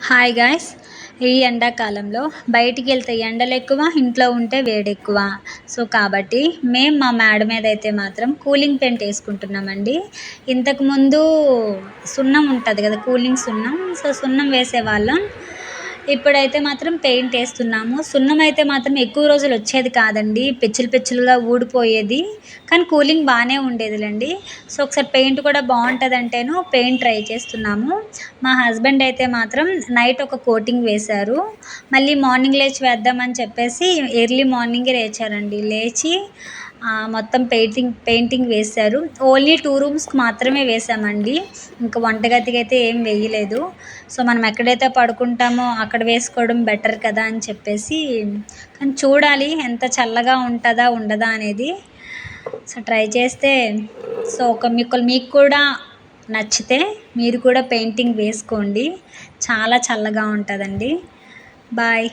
Hi guys. ఈ ఎండాకాలంలో బయటికి వెళ్తే ఎండలు ఎక్కువ, ఇంట్లో ఉంటే వేడెక్కువ. సో కాబట్టి మేము మా మేడ మీద అయితే మాత్రం కూలింగ్ పెయింట్ వేసుకుంటున్నామండి. ఇంతకుముందు సున్నం ఉంటుంది కదా, కూలింగ్ సున్నం. సో సున్నం వేసేవాళ్ళం. ఇప్పుడైతే మాత్రం పెయింట్ వేస్తున్నాము. సున్నం అయితే మాత్రం ఎక్కువ రోజులు వచ్చేది కాదండి, పెచ్చులు పెచ్చులుగా ఊడిపోయేది. కానీ కూలింగ్ బాగానే ఉండేదిలేండి. సో ఒకసారి పెయింట్ కూడా బాగుంటుంది అంటేను పెయింట్ ట్రై చేస్తున్నాము. మా హస్బెండ్ అయితే మాత్రం నైట్ ఒక కోటింగ్ వేశారు. మళ్ళీ మార్నింగ్ లేచి వేద్దామని చెప్పేసి ఎర్లీ మార్నింగే లేచారండి. లేచి మొత్తం పెయింటింగ్ వేశారు. ఓన్లీ 2 రూమ్స్కి మాత్రమే వేసామండి. ఇంకా వంటగదికి అయితే ఏం వేయలేదు. సో మనం ఎక్కడైతే పడుకుంటామో అక్కడ వేసుకోవడం బెటర్ కదా అని చెప్పేసి. కానీ చూడాలి ఎంత చల్లగా ఉంటుందా ఉండదా అనేది. సో ట్రై చేస్తే సో మీకు కూడా నచ్చితే మీరు కూడా పెయింటింగ్ వేసుకోండి. చాలా చల్లగా ఉంటుందండి. బాయ్.